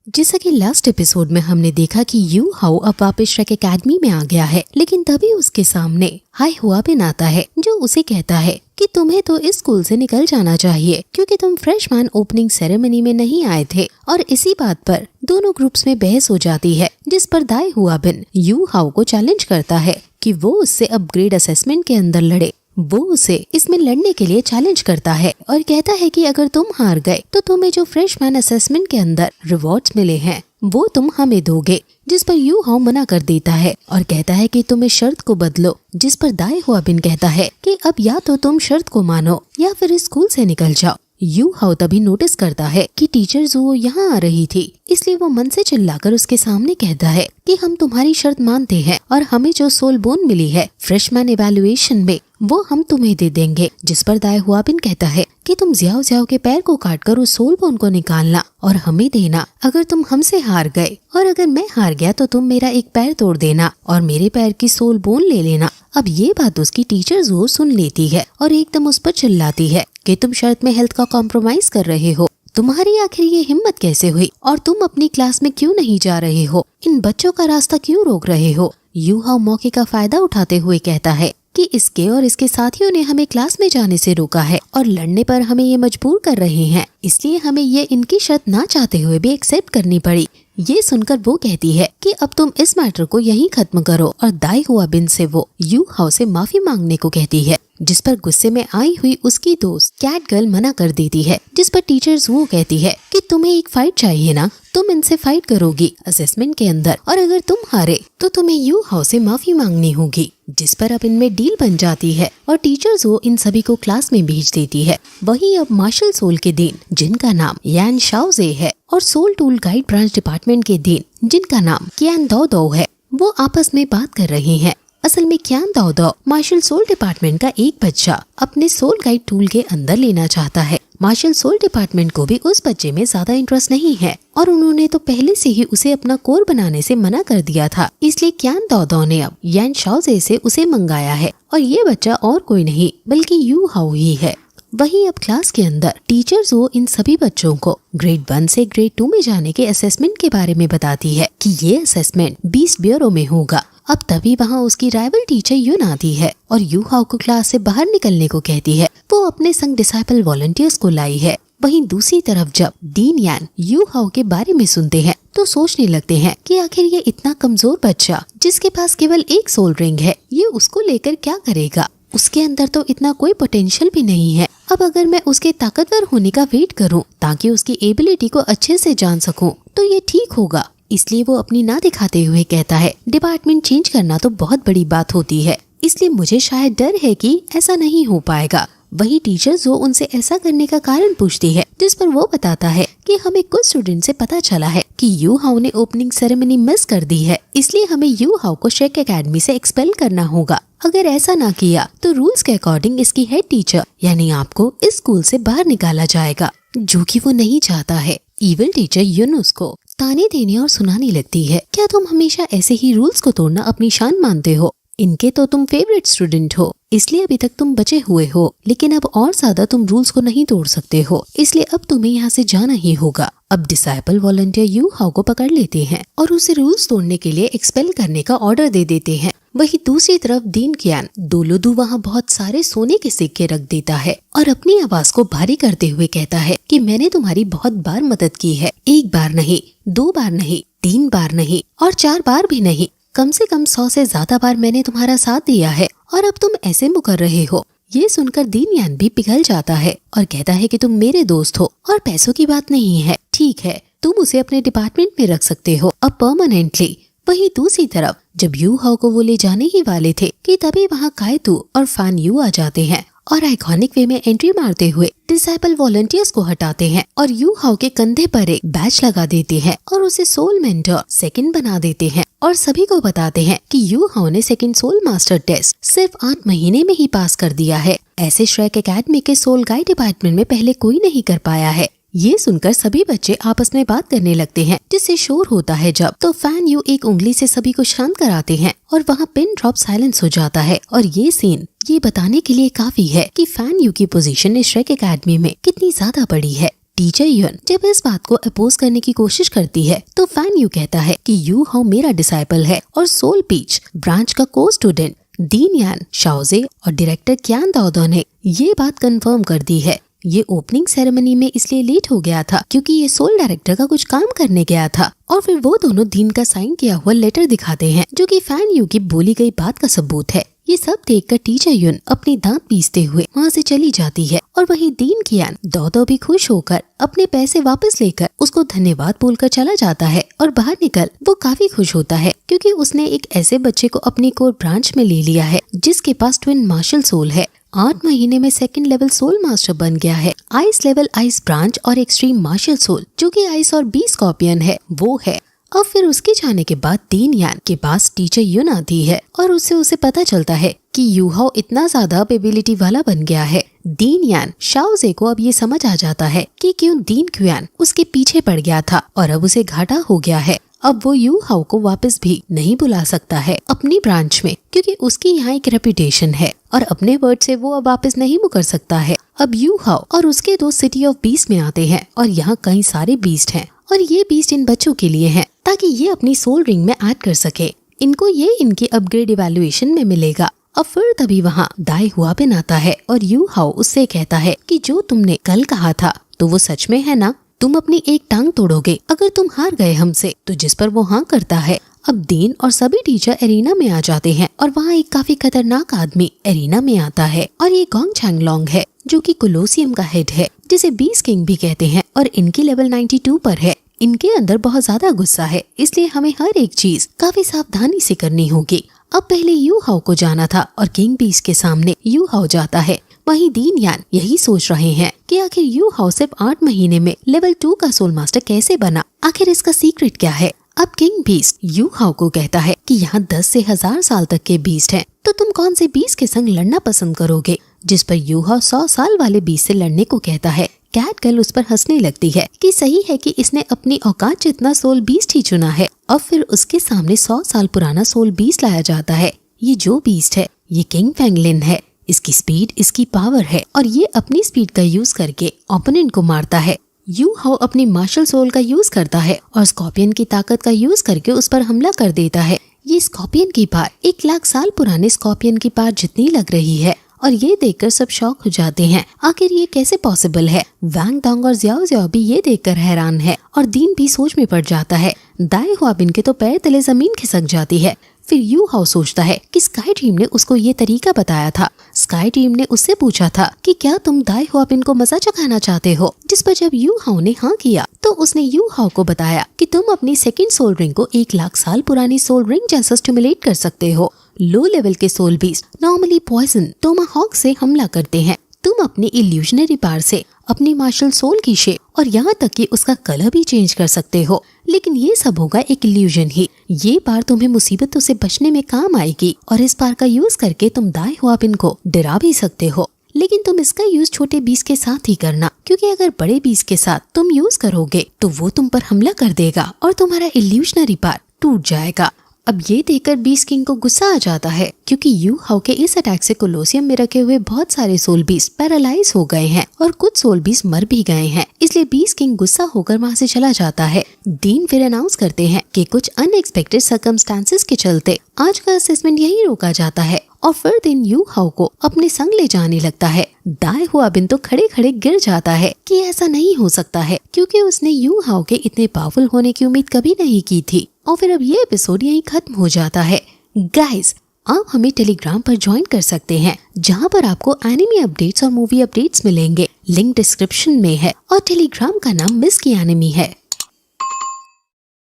जैसा कि last episode में हमने देखा कि यू हाउ अब वापस श्रेक एकेडमी में आ गया है, लेकिन तभी उसके सामने हाई हुआबिन आता है जो उसे कहता है कि तुम्हें तो इस स्कूल से निकल जाना चाहिए क्योंकि तुम फ्रेशमैन ओपनिंग सेरेमनी में नहीं आए थे। और इसी बात पर दोनों ग्रुप्स में बहस हो जाती है, जिस पर दाई हुआबिन यू हाउ को चैलेंज करता है कि वो उससे अपग्रेड असेसमेंट के अंदर लड़े। वो उसे इसमें लड़ने के लिए चैलेंज करता है और कहता है कि अगर तुम हार गए तो तुम्हें जो फ्रेशमैन असेसमेंट के अंदर रिवॉर्ड्स मिले हैं वो तुम हमें दोगे, जिस पर यू हाउ मना कर देता है और कहता है कि तुम इस शर्त को बदलो, जिस पर दाई हुआबिन कहता है कि अब या तो तुम शर्त को मानो या फिर इस स्कूल से निकल जाओ। यू हाउ तभी नोटिस करता है कि टीचर जो यहाँ आ रही थी, इसलिए वो मन से चिल्लाकर उसके सामने कहता है कि हम तुम्हारी शर्त मानते हैं और हमें जो सोल बोन मिली है फ्रेशमैन इवैल्यूएशन में वो हम तुम्हें दे देंगे। जिस पर दाई हुआबिन कहता है कि तुम जियाओ जियाओ के पैर को काटकर उस सोल बोन को निकालना और हमें देना अगर तुम हमसे हार गए, और अगर मैं हार गया तो तुम मेरा एक पैर तोड़ देना और मेरे पैर की सोल बोन ले लेना। अब ये बात उसकी टीचर जो सुन लेती है और एकदम उस पर चिल्लाती है कि तुम शर्त में हेल्थ का कॉम्प्रोमाइज कर रहे हो, तुम्हारी आखिर ये हिम्मत कैसे हुई और तुम अपनी क्लास में क्यों नहीं जा रहे हो, इन बच्चों का रास्ता क्यों रोक रहे हो। यू हाउ मौके का फायदा उठाते हुए कहता है कि इसके और इसके साथियों ने हमें क्लास में जाने से रोका है और लड़ने पर हमें ये मजबूर कर रहे हैं, इसलिए हमें ये इनकी शर्त ना चाहते हुए भी एक्सेप्ट करनी पड़ी। ये सुनकर वो कहती है कि अब तुम इस मैटर को यहीं खत्म करो और दाई हुआबिन से वो यू हाउ से माफी मांगने को कहती है, जिस पर गुस्से में आई हुई उसकी दोस्त कैट गर्ल मना कर देती है। जिस पर टीचर्स वो कहती है कि तुम्हें एक फाइट चाहिए ना, तुम इनसे फाइट करोगी असेसमेंट के अंदर और अगर तुम हारे तो तुम्हें यू हाउ से माफी मांगनी होगी। जिस पर अब इनमें डील बन जाती है और टीचर्स वो इन सभी को क्लास में भेज देती है। वहीं अब मार्शल सोल के दिन जिनका नाम यान शाओजे है और soul tool guide branch department के दिन जिनका नाम कियान दो दो है, वो आपस में बात कर रहे हैं। असल में कियान दो दो मार्शल सोल डिपार्टमेंट का एक बच्चा अपने सोल गाइड टूल के अंदर लेना चाहता है। मार्शल सोल डिपार्टमेंट को भी उस बच्चे में ज्यादा इंटरेस्ट नहीं है और उन्होंने तो पहले से ही उसे अपना कोर बनाने से मना कर दिया था, इसलिए कियान दो दो ने अब यान शाओजे से उसे मंगाया है और ये बच्चा और कोई नहीं बल्कि यू हाउ ही है। वहीं अब क्लास के अंदर टीचर्स वो इन सभी बच्चों को ग्रेड 1 से ग्रेड 2 में जाने के असेसमेंट के बारे में बताती है कि ये असेसमेंट 20 ब्यूरो में होगा। अब तभी वहाँ उसकी राइवल टीचर यून आती है और यू हाउ को क्लास से बाहर निकलने को कहती है। वो अपने संग डिसाइपल वॉलंटियर्स को लाई है। वहीं दूसरी तरफ जब डीन यान यू हाउ के बारे में सुनते हैं तो सोचने लगते हैं कि आखिर ये इतना कमजोर बच्चा जिसके पास केवल एक सोल रिंग है, ये उसको लेकर क्या करेगा, उसके अंदर तो इतना कोई पोटेंशियल भी नहीं है। अब अगर मैं उसके ताकतवर होने का वेट करूं ताकि उसकी एबिलिटी को अच्छे से जान सकूं तो ये ठीक होगा। इसलिए वो अपनी ना दिखाते हुए कहता है डिपार्टमेंट चेंज करना तो बहुत बड़ी बात होती है, इसलिए मुझे शायद डर है कि ऐसा नहीं हो पाएगा। वही टीचर्स वो उनसे ऐसा करने का कारण पूछती है, जिस पर वो बताता है कि हमें कुछ स्टूडेंट से पता चला है कि यू हाउ ने ओपनिंग सेरेमनी मिस कर दी है, इसलिए हमें यू हाउ को श्रेक एकेडमी से एक्सपेल करना होगा। अगर ऐसा ना किया तो रूल्स के अकॉर्डिंग इसकी हेड टीचर यानी आपको इस स्कूल से बाहर निकाला जाएगा, जो कि वो नहीं चाहता है। इविल टीचर यून उसको ताने देने और सुनाने लगती है, क्या तुम हमेशा ऐसे ही रूल्स को तोड़ना अपनी शान मानते हो, इनके तो तुम फेवरेट स्टूडेंट हो इसलिए अभी तक तुम बचे हुए हो, लेकिन अब और ज्यादा तुम रूल्स को नहीं तोड़ सकते हो, इसलिए अब तुम्हें यहाँ से जाना ही होगा। अब डिसाइपल वॉलंटियर यू हाउ को पकड़ लेते हैं और उसे रूल्स तोड़ने के लिए एक्सपेल करने का ऑर्डर दे देते हैं। वहीं दूसरी तरफ दीन कियान दोलोदू वहाँ बहुत सारे सोने के सिक्के रख देता है और अपनी आवाज को भारी करते हुए कहता है कि मैंने तुम्हारी बहुत बार मदद की है, 1 बार नहीं, 2 बार नहीं, 3 बार नहीं और 4 बार भी नहीं, कम से कम 100 से ज्यादा बार मैंने तुम्हारा साथ दिया है और अब तुम ऐसे मुकर रहे हो। ये सुनकर दीन यान भी पिघल जाता है और कहता है कि तुम मेरे दोस्त हो और पैसों की बात नहीं है, ठीक है तुम उसे अपने डिपार्टमेंट में रख सकते हो अब परमानेंटली। वहीं दूसरी तरफ जब यू हाउ को वो ले जाने ही वाले थे कि तभी वहाँ कायतू और फैन यू आ जाते हैं और आइकॉनिक वे में एंट्री मारते हुए डिसाइपल वॉलंटियर्स को हटाते हैं और यू हाउ के कंधे पर एक बैच लगा देते हैं और उसे सोल मेंटर सेकंड बना देते हैं और सभी को बताते हैं कि यू हाउ ने सेकंड सोल मास्टर टेस्ट सिर्फ 8 महीने में ही पास कर दिया है। ऐसे श्रेक एकेडमी के सोल गाइड डिपार्टमेंट में पहले कोई नहीं कर पाया है। ये सुनकर सभी बच्चे आपस में बात करने लगते हैं, जिससे शोर होता है जब तो फैन यू एक उंगली से सभी को शांत कराते हैं और वहाँ पिन ड्रॉप साइलेंस हो जाता है। और ये सीन ये बताने के लिए काफी है कि फैन यू की पोजीशन इस श्रेक एकेडमी में कितनी ज्यादा बड़ी है। टीचर युन जब इस बात को अपोज करने की कोशिश करती है तो फैन यू कहता है कि यू हाउ मेरा डिसाइपल है और सोल पीच ब्रांच का को स्टूडेंट दीन यान शाओजे और डायरेक्टर क्यान दाओदो ने ये बात कंफर्म कर दी है। ये ओपनिंग सेरेमनी में इसलिए लेट हो गया था क्योंकि ये सोल डायरेक्टर का कुछ काम करने गया था और फिर वो दोनों दीन का साइन किया हुआ लेटर दिखाते हैं जो कि फैन यू की बोली गई बात का सबूत है। ये सब देखकर टीचर युन अपने दांत पीसते हुए वहाँ से चली जाती है और वहीं दीन कियान दाओदो भी खुश होकर अपने पैसे वापस लेकर उसको धन्यवाद बोलकर चला जाता है और बाहर निकल वो काफी खुश होता है क्योंकि उसने एक ऐसे बच्चे को अपनी कोर ब्रांच में ले लिया है जिसके पास ट्विन मार्शल सोल है। 8 महीने में सेकंड लेवल सोल मास्टर बन गया है। आइस लेवल आइस ब्रांच और एक्सट्रीम मार्शल सोल जो कि आइस और बी स्कॉर्पियन है वो है। अब फिर उसके जाने के बाद दीन यान के पास टीचर युन आती है और उससे उसे पता चलता है कि यू हाउ इतना ज्यादा एबिलिटी वाला बन गया है। दीन यान शाओजे को अब ये समझ आ जाता है कि क्यों दीन क्यान उसके पीछे पड़ गया था और अब उसे घाटा हो गया है। अब वो यू हाउ को वापस भी नहीं बुला सकता है अपनी ब्रांच में क्योंकि उसकी यहाँ एक रेपुटेशन है और अपने वर्ड से वो अब वापस नहीं मुकर सकता है। अब यू हाउ और उसके दोस्त सिटी ऑफ बीस्ट में आते हैं और यहाँ कई सारे बीस्ट हैं और ये बीस्ट इन बच्चों के लिए हैं ताकि ये अपनी सोल रिंग में ऐड कर सके। इनको ये इनकी अपग्रेड इवैल्यूएशन में मिलेगा। अब फिर तभी वहाँ दाई हुआबिन आता है और यू हाउ उससे कहता है कि जो तुमने कल कहा था तो वो सच में है ना। तुम अपनी एक टांग तोड़ोगे अगर तुम हार गए हमसे। तो जिस पर वो हाँ करता है। अब दीन और सभी टीचर एरिना में आ जाते हैं और वहाँ एक काफी खतरनाक आदमी एरिना में आता है और ये गोंग चैंगलोंग है जो कि कोलोसियम का हेड है जिसे बीस्ट किंग भी कहते हैं और इनकी लेवल 92 पर है। इनके अंदर बहुत ज्यादा गुस्सा है इसलिए हमें हर एक चीज काफी सावधानी से करनी होगी। अब पहले यू हाउ को जाना था और किंग बीस्ट के सामने यू हाउ जाता है। वहीं दीन यान यही सोच रहे हैं कि आखिर यू हाउ सिर्फ 8 महीने में लेवल 2 का सोल मास्टर कैसे बना, आखिर इसका सीक्रेट क्या है। अब किंग बीस्ट यू हाउ को कहता है कि यहाँ 10 से 1000 साल तक के बीस्ट हैं, तो तुम कौन से बीस्ट के संग लड़ना पसंद करोगे। जिस पर यू हाउ 100 साल वाले बीस्ट से लड़ने को कहता है। कैट गर्ल उस पर हंसने लगती है कि सही है कि इसने अपनी औकात जितना सोल बीस्ट ही चुना है। अब फिर उसके सामने 100 साल पुराना सोल बीस्ट लाया जाता है। ये जो बीस्ट है ये किंग फेंगलिन है। इसकी स्पीड इसकी पावर है और ये अपनी स्पीड का यूज करके ओपोनेंट को मारता है। यू हाउ अपनी मार्शल सोल का यूज करता है और स्कॉर्पियन की ताकत का यूज करके उस पर हमला कर देता है। ये स्कॉर्पियन की पार 1 लाख साल पुराने स्कॉर्पियन की पार जितनी लग रही है और ये देखकर सब शॉक हो जाते हैं। आखिर ये कैसे पॉसिबल है। वांग डोंग और जियाओ जियाओ भी ये देखकर हैरान है और दीन भी सोच में पड़ जाता है। दाई हुआबिन के तो पैर तले जमीन खिसक जाती है। फिर यू हाउ सोचता है कि स्काई ड्रीम ने उसको ये तरीका बताया था। स्काई ड्रीम ने उससे पूछा था कि क्या तुम दाई हुआबिन को मजा चखाना चाहते हो। जिस पर जब यू हाउ ने हाँ किया तो उसने यू हाउ को बताया कि तुम अपनी सेकंड सोल रिंग को 1 लाख साल पुरानी सोल रिंग जैसा स्टिमुलेट कर सकते हो। लो लेवल के soul beast normally poison tomahawk से हमला करते हैं। तुम अपनी इल्यूजनरी पावर से अपनी मार्शल सोल की शेप और यहाँ तक कि उसका कलर भी चेंज कर सकते हो। लेकिन ये सब होगा एक इल्यूजन ही। ये पार तुम्हें मुसीबतों से बचने में काम आएगी और इस पार का यूज करके तुम दाई हुआबिन को डरा भी सकते हो। लेकिन तुम इसका यूज छोटे बीस्ट के साथ ही करना क्योंकि अगर बड़े बीस्ट के साथ तुम यूज करोगे तो वो तुम पर हमला कर देगा और तुम्हारा इल्यूजनरी पार टूट जाएगा। अब ये देखकर बीस्ट किंग को गुस्सा आ जाता है क्योंकि यू हाउ के इस अटैक से कोलोसियम में रखे हुए बहुत सारे सोल बीस्ट पैरालाइज हो गए हैं और कुछ सोल बीस्ट मर भी गए हैं। इसलिए बीस्ट किंग गुस्सा होकर वहाँ से चला जाता है। डीन फिर अनाउंस करते हैं कि कुछ अनएक्सपेक्टेड सर्कमस्टांसेस के चलते आज का असेसमेंट यही रोका जाता है और फिर दिन यू हाउ को अपने संग ले जाने लगता है। दाई हुआबिन तो खड़े खड़े गिर जाता है कि ऐसा नहीं हो सकता है क्योंकि उसने यू हाउ के इतने पावरफुल होने की उम्मीद कभी नहीं की थी। और फिर अब ये एपिसोड यहीं खत्म हो जाता है। गाइस, आप हमें टेलीग्राम पर ज्वाइन कर सकते हैं जहां पर आपको एनिमे अपडेट्स और मूवी अपडेट्स मिलेंगे। लिंक डिस्क्रिप्शन में है और टेलीग्राम का नाम मिस की एनिमी है।